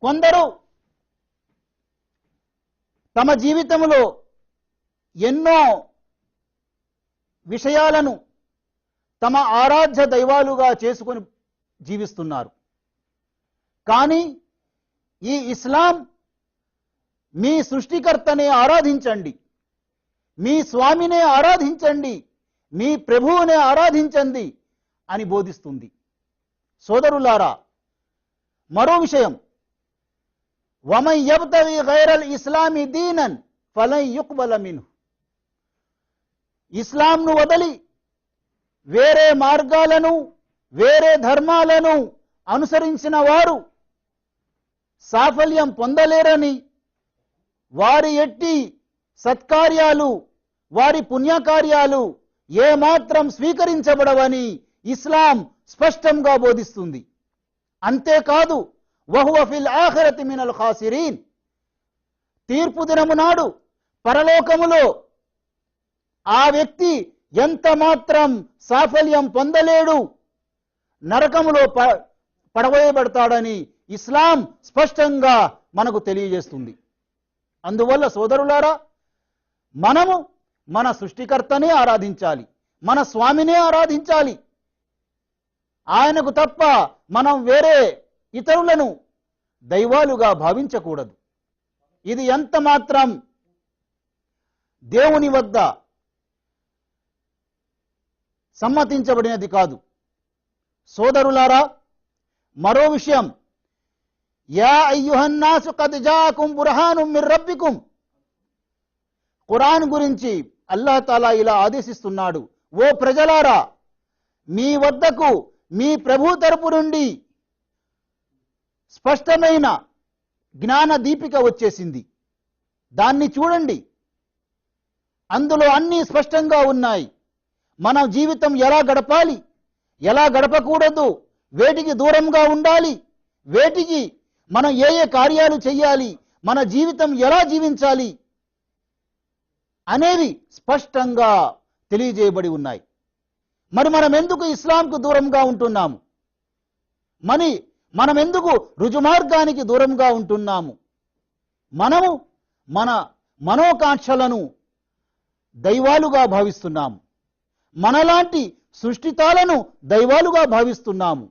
కొందరు తమ జీవితంలో ఎన్నో విషయాలను తమ ఆరాధ్య దైవాలుగా చేసుకొని జీవిస్తున్నారు. కానీ ఈ ఇస్లాం మీ సృష్టికర్తనే ఆరాధించండి, మీ స్వామినే ఆరాధించండి, మీ ప్రభువునే ఆరాధించండి అని బోధిస్తుంది. సోదరులారా, మరో విషయం, వమన్ యబ్తగి గైరల్ ఇస్లామి దీనన్ ఫలన్ యుక్బల మిన్హు. ఇస్లాంను వదలి వేరే మార్గాలను, వేరే ధర్మాలను అనుసరించిన వారు సాఫల్యం పొందలేరని, వారి ఎట్టి సత్కార్యాలు, వారి పుణ్యకార్యాలు ఏమాత్రం స్వీకరించబడవని ఇస్లాం స్పష్టంగా బోధిస్తుంది. అంతేకాదు, వహువ ఫిల్ ఆఖిరతి మినల్ ఖాసిరీన్. తీర్పు దినము నాడు పరలోకములో ఆ వ్యక్తి ఎంత మాత్రం సాఫల్యం పొందలేడు, నరకములో పడవేయబడతాడని ఇస్లాం స్పష్టంగా మనకు తెలియజేస్తుంది. అందువల్ల సోదరులారా, మనము మన సృష్టికర్తనే ఆరాధించాలి, మన స్వామినే ఆరాధించాలి. ఆయనకు తప్ప మనం వేరే ఇతరులను దైవాలుగా భావించకూడదు. ఇది ఎంత మాత్రం దేవుని వద్ద సమ్మతించబడినది కాదు. సోదరులారా, మరో విషయం, యా అయ్యుహన్నాసు ఖద్ జాఅకుం బుర్హానుం మిర్ రబ్బికుం. ఖురాన్ గురించి అల్లాహ్ తాలా ఇలా ఆదేశిస్తున్నాడు, ఓ ప్రజలారా, మీ వద్దకు మీ ప్రభు తరపు నుండి స్పష్టమైన జ్ఞాన దీపిక వచ్చేసింది. దాన్ని చూడండి, అందులో అన్నీ స్పష్టంగా ఉన్నాయి. మన జీవితం ఎలా గడపాలి, ఎలా గడపకూడదు, వేటికి దూరంగా ఉండాలి, వేటికి మనం ఏ ఏ కార్యాలు చేయాలి, మన జీవితం ఎలా జీవించాలి అనేవి స్పష్టంగా తెలియజేయబడి ఉన్నాయి. మరి మనం ఎందుకు ఇస్లాంకు దూరంగా ఉంటున్నాము? మనం ఎందుకు రుజుమార్గానికి దూరంగా ఉంటున్నాము? మనము మన మనోకాంక్షలను దైవాలుగా భావిస్తున్నాము. మనలాంటి సృష్టితాలను దైవాలుగా భావిస్తున్నాము.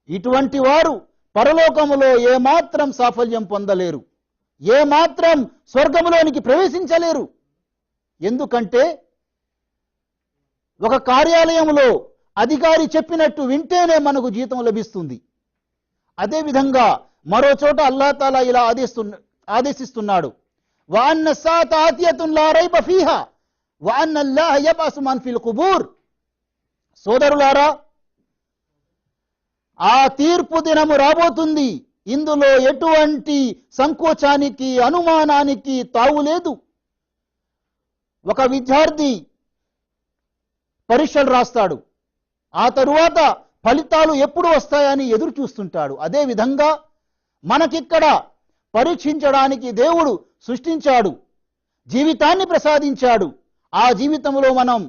ఇటువంటి వారు పరలోకములో ఏమాత్రం సాఫల్యం పొందలేరు, ఏమాత్రం స్వర్గములోనికి ప్రవేశించలేరు. ఎందుకంటే ఒక కార్యాలయంలో అధికారి చెప్పినట్టు వింటేనే మనకు జీతం లభిస్తుంది. అదేవిధంగా మరో చోట అల్లాహ్ తాలా ఇలా ఆదేశిస్తున్నాడు, వఅన్న సాత ఆతియతున్ లా రైబ ఫీహా వఅన్న అల్లాహ యబ్అసు మన్ ఫిల్ ఖుబూర్. సోదరులారా, ఆ తీర్పు దినము రాబోతుంది. ఇందులో ఎటువంటి సంకోచానికి అనుమానానికి తావులేదు. ఒక విద్యార్థి పరీక్షలు రాస్తాడు, ఆ తరువాత ఫలితాలు ఎప్పుడు వస్తాయని ఎదురు చూస్తుంటాడు. అదేవిధంగా మనకిక్కడ పరీక్షించడానికి దేవుడు సృష్టించాడు, జీవితాన్ని ప్రసాదించాడు. ఆ జీవితంలో మనం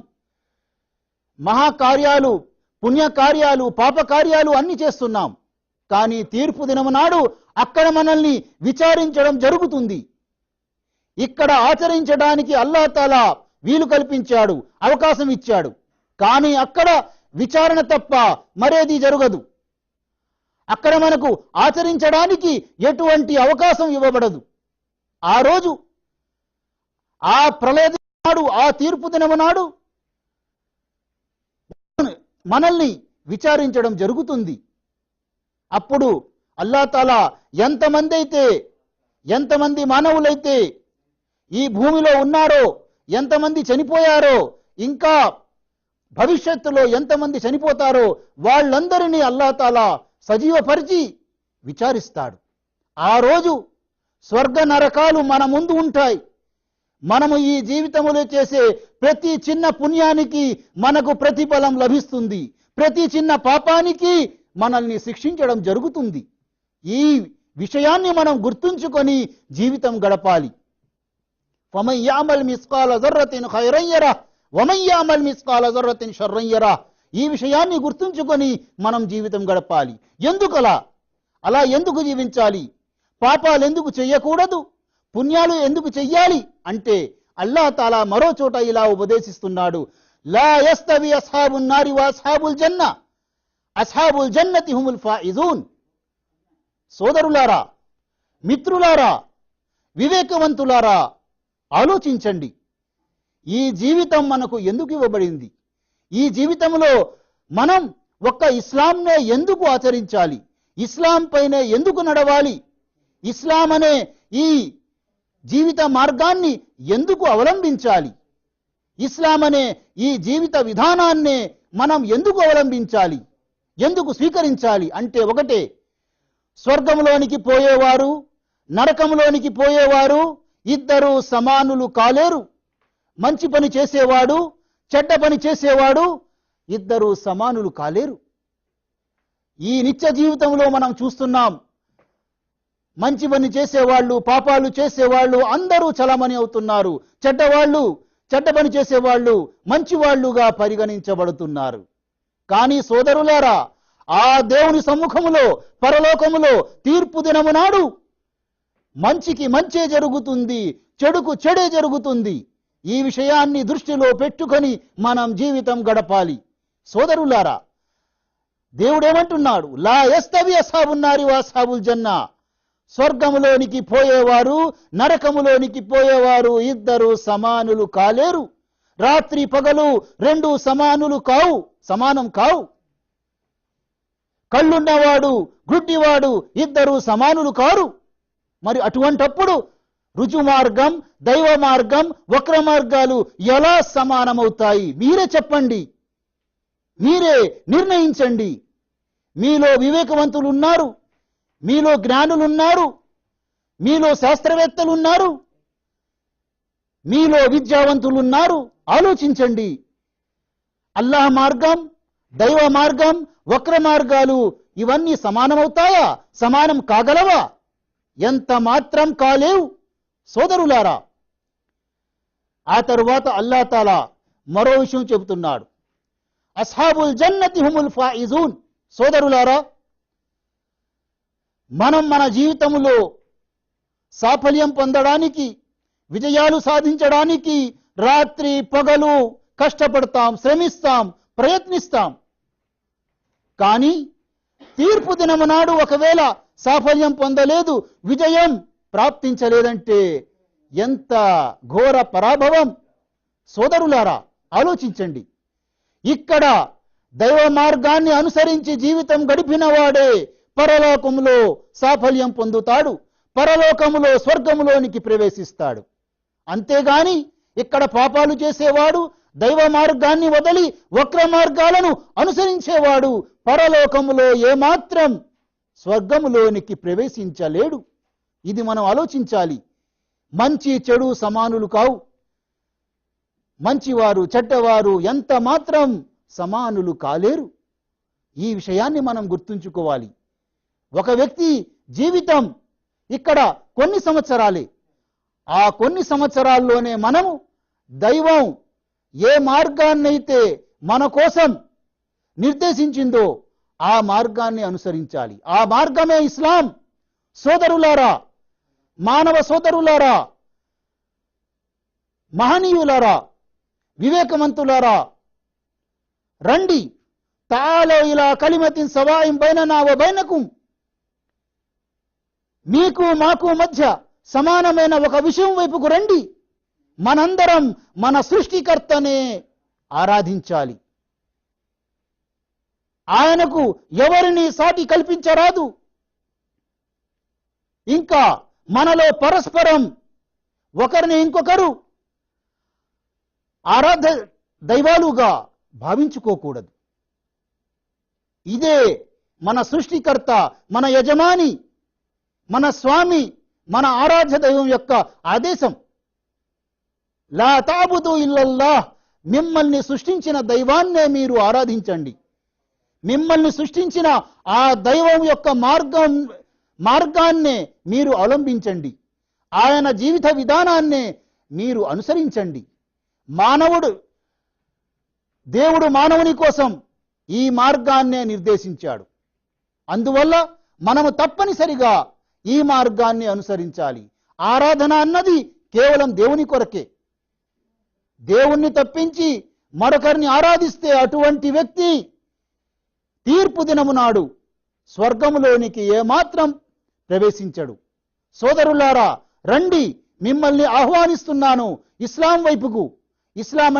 మహాకార్యాలు, పుణ్యకార్యాలు, పాపకార్యాలు అన్ని చేస్తున్నాం. కానీ తీర్పు దినము నాడు అక్కడ మనల్ని విచారించడం జరుగుతుంది. ఇక్కడ ఆచరించడానికి అల్లాహ్ తాలా వీలు కల్పించాడు, అవకాశం ఇచ్చాడు. కానీ అక్కడ విచారణ తప్ప మరేది జరగదు. అక్కడ మనకు ఆచరించడానికి ఎటువంటి అవకాశం ఇవ్వబడదు. ఆ రోజు, ఆ ప్రళయ నాడు, ఆ తీర్పు దినము నాడు మనల్ని విచారించడం జరుగుతుంది. అప్పుడు అల్లాహ్ తాలా ఎంతమంది మానవులైతే ఈ భూమిలో ఉన్నారో, ఎంతమంది చనిపోయారో, ఇంకా భవిష్యత్తులో ఎంతమంది చనిపోతారో వాళ్ళందరినీ అల్లాహ్ తాలా సజీవపరిచి విచారిస్తాడు. ఆ రోజు స్వర్గ నరకాలు మన ముందు ఉంటాయి. మనము ఈ జీవితంలో చేసే ప్రతి చిన్న పుణ్యానికి మనకు ప్రతిఫలం లభిస్తుంది, ప్రతి చిన్న పాపానికి మనల్ని శిక్షించడం జరుగుతుంది. ఈ విషయాన్ని మనం గుర్తుంచుకొని జీవితం గడపాలి. ఫమన్ యఅమల్ మిస్కాల జర్రతిన్ ఖైరన్ యరహ్ వమన్ యఅమల్ మిస్కాల జర్రతిన్ షర్రన్ యరహ్. ఈ విషయాన్ని గుర్తుంచుకొని మనం జీవితం గడపాలి. అలా ఎందుకు జీవించాలి? పాపాలు ఎందుకు చెయ్యకూడదు? పుణ్యాలు ఎందుకు చెయ్యాలి అంటే అల్లాహ్ తాలా మరో చోట ఇలా ఉపదేశిస్తున్నాడు, లా యస్తవి అస్హాబున్ నారి వ అస్హాబుల్ జన్న అస్హాబుల్ జన్నతి హుముల్ ఫాయిజూన్. సోదరులారా, మిత్రులారా, వివేకవంతులారా, ఆలోచించండి. ఈ జీవితం మనకు ఎందుకు ఇవ్వబడింది? ఈ జీవితంలో మనం ఒక్క ఇస్లాంనే ఎందుకు ఆచరించాలి? ఇస్లాం పైనే ఎందుకు నడవాలి? ఇస్లాం అనే ఈ జీవిత మార్గాన్ని ఎందుకు అవలంబించాలి? ఇస్లాం అనే ఈ జీవిత విధానాన్నే మనం ఎందుకు అవలంబించాలి, ఎందుకు స్వీకరించాలి అంటే ఒకటే, స్వర్గంలోనికి పోయేవారు, నరకంలోనికి పోయేవారు ఇద్దరు సమానులు కాలేరు. మంచి పని చేసేవాడు, చెడ్డ పని చేసేవాడు ఇద్దరు సమానులు కాలేరు. ఈ నిత్య జీవితంలో మనం చూస్తున్నాం, మంచి పని చేసేవాళ్ళు, పాపాలు చేసేవాళ్ళు అందరూ చలమణి అవుతున్నారు. చెడ్డ పని చేసేవాళ్ళు మంచివాళ్లుగా పరిగణించబడుతున్నారు. కానీ సోదరులారా, ఆ దేవుని సమ్ముఖములో, పరలోకములో తీర్పు దినము నాడు మంచికి మంచే జరుగుతుంది, చెడుకు చెడే జరుగుతుంది. ఈ విషయాన్ని దృష్టిలో పెట్టుకొని మనం జీవితం గడపాలి. సోదరులారా, దేవుడేమంటున్నాడు, లా యస్తవి అస్హాబున్ నారి వ అస్హాబుల్ జన్నా. స్వర్గములోనికి పోయేవారు, నరకములోనికి పోయేవారు ఇద్దరు సమానులు కాలేరు. రాత్రి పగలు రెండు సమానం కావు. కళ్ళున్నవాడు, గుడ్డివాడు ఇద్దరు సమానులు కారు. మరి అటువంటప్పుడు రుజు మార్గం, దైవ మార్గం, వక్ర మార్గాలు ఎలా సమానమవుతాయి? మీరే చెప్పండి, మీరే నిర్ణయించండి. మీలో వివేకవంతులు ఉన్నారు, మీలో జ్ఞానులున్నారు, మీలో శాస్త్రవేత్తలున్నారు, మీలో విద్యావంతులున్నారు. ఆలోచించండి. అల్లాహ్ మార్గం, దైవ మార్గం, వక్ర మార్గాలు ఇవన్నీ సమానమవుతాయా? సమానం కాగలవా? ఎంత మాత్రం కాలేవు. సోదరులారా, ఆ తరువాత అల్లాహ్ తాలా మరో విషయం చెబుతున్నాడు, అస్హాబుల్ జన్నతి హుముల్ ఫాయిజూన్. సోదరులారా, మనం మన జీవితంలో సాఫల్యం పొందడానికి, విజయాలు సాధించడానికి రాత్రి పగలు కష్టపడతాం, శ్రమిస్తాం, ప్రయత్నిస్తాం. కానీ తీర్పు దినము నాడు ఒకవేళ సాఫల్యం పొందలేదు, విజయం ప్రాప్తించలేదంటే ఎంత ఘోర పరాభవం. సోదరులారా, ఆలోచించండి. ఇక్కడ దైవ మార్గాన్ని అనుసరించి జీవితం గడిపిన వాడే పరలోకంలో సాఫల్యం పొందుతాడు, పరలోకములో స్వర్గములోనికి ప్రవేశిస్తాడు. అంతేగాని ఇక్కడ పాపాలు చేసేవాడు, దైవ మార్గాన్ని వదిలి వక్ర మార్గాలను అనుసరించేవాడు పరలోకములో ఏమాత్రం స్వర్గములోనికి ప్రవేశించలేడు. ఇది మనం ఆలోచించాలి. మంచి చెడు సమానులు కావు. మంచివారు చెడ్డవారు ఎంత మాత్రం సమానులు కాలేరు. ఈ విషయాన్ని మనం గుర్తుంచుకోవాలి. ఒక వ్యక్తి జీవితం ఇక్కడ కొన్ని సంవత్సరాలే. ఆ కొన్ని సంవత్సరాల్లోనే మనము దైవం ఏ మార్గాన్నైతే మన కోసం నిర్దేశించిందో ఆ మార్గాన్ని అనుసరించాలి. ఆ మార్గమే ఇస్లాం. సోదరులారా, మానవ సోదరులారా, మహనీయులారా, వివేకవంతులారా, రండి. తాలో ఇలా కలిమతిన్ సవాయిం బైననా వ బైనకుం. మీకు మాకు మధ్య సమానమైన ఒక విషయం వైపుకు రండి. మనందరం మన సృష్టికర్తనే ఆరాధించాలి. ఆయనకు ఎవరిని సాటి కల్పించరాదు. ఇంకా మనలో పరస్పరం ఒకరిని ఇంకొకరు ఆరాధ దైవాలుగా భావించుకోకూడదు. ఇదే మన సృష్టికర్త, మన యజమాని, మన స్వామి, మన ఆరాధ్య దైవం యొక్క ఆదేశం. లా తాబుదు ఇల్లల్లాహ్. మిమ్మల్ని సృష్టించిన దైవాన్నే మీరు ఆరాధించండి. మిమ్మల్ని సృష్టించిన ఆ దైవం యొక్క మార్గాన్నే మీరు అవలంబించండి. ఆయన జీవిత విధానాన్నే మీరు అనుసరించండి. దేవుడు మానవుని కోసం ఈ మార్గాన్నే నిర్దేశించాడు. అందువల్ల మనము తప్పనిసరిగా ఈ మార్గాన్ని అనుసరించాలి. ఆరాధన అన్నది కేవలం దేవుని కొరకే. దేవుణ్ణి తప్పించి మరొకరిని ఆరాధిస్తే అటువంటి వ్యక్తి తీర్పు దినము నాడు స్వర్గములోనికి ఏమాత్రం ప్రవేశించడు. సోదరులారా, రండి, మిమ్మల్ని ఆహ్వానిస్తున్నాను ఇస్లాం వైపుకు. ఇస్లాం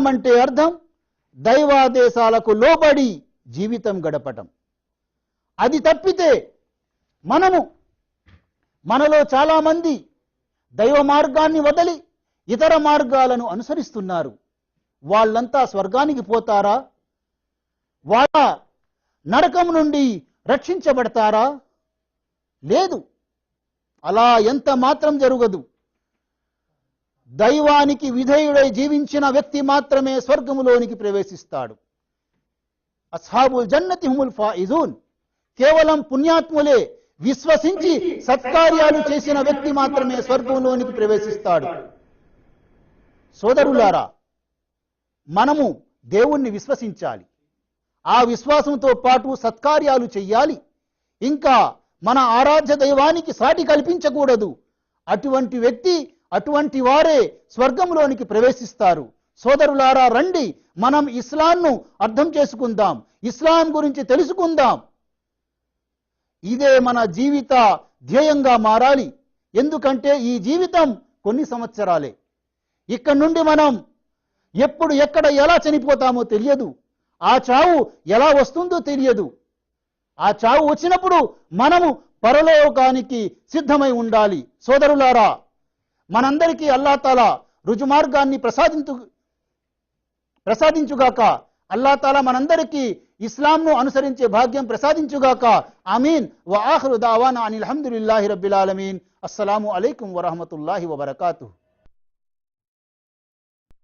అంటే అర్థం దైవాదేశాలకు లోబడి జీవితం గడపటం. అది తప్పితే మనలో చాలా మంది దైవ మార్గాన్ని వదిలి ఇతర మార్గాలను అనుసరిస్తున్నారు. వాళ్ళంతా స్వర్గానికి పోతారా? వాళ్ళ నరకం నుండి రక్షించబడతారా? లేదు, అలా ఎంత మాత్రం జరగదు. దైవానికి విధేయుడై జీవించిన వ్యక్తి మాత్రమే స్వర్గములోనికి ప్రవేశిస్తాడు. అస్హాబుల్ జన్నతి హుముల్ ఫాయిజూన్. కేవలం పుణ్యాత్ములే విశ్వసించి సత్కార్యాలు చేసిన వ్యక్తి మాత్రమే స్వర్గంలోనికి ప్రవేశిస్తాడు. సోదరులారా, మనము దేవుణ్ణి విశ్వసించాలి. ఆ విశ్వాసంతో పాటు సత్కార్యాలు చెయ్యాలి. ఇంకా మన ఆరాధ్య దైవానికి సాటి కల్పించకూడదు. అటువంటి వారే స్వర్గంలోనికి ప్రవేశిస్తారు. సోదరులారా, రండి, మనం ఇస్లాంను అర్థం చేసుకుందాం, ఇస్లాం గురించి తెలుసుకుందాం. ఇదే మన జీవిత ధ్యేయంగా మారాలి. ఎందుకంటే ఈ జీవితం కొన్ని సంవత్సరాలే. ఇక్కడి నుండి మనం ఎప్పుడు ఎక్కడ ఎలా చనిపోతామో తెలియదు. ఆ చావు ఎలా వస్తుందో తెలియదు. ఆ చావు వచ్చినప్పుడు మనము పరలోకానికి సిద్ధమై ఉండాలి. సోదరులారా, మనందరికీ అల్లాహ్ తాలా రుజుమార్గాన్ని ప్రసాదించుగాక. అల్లాహ్ తాలా మనందరికీ ఇస్లాంను అనుసరించే భాగ్యం ప్రసాదించుగాక. ఆమీన్. వ ఆఖిరు దావానా అనిల్ హమ్దులిల్లాహి రబ్బిల్ ఆలమీన్. అస్సలాము అలైకుం వరహమతుల్లాహి వబరకాతుహు.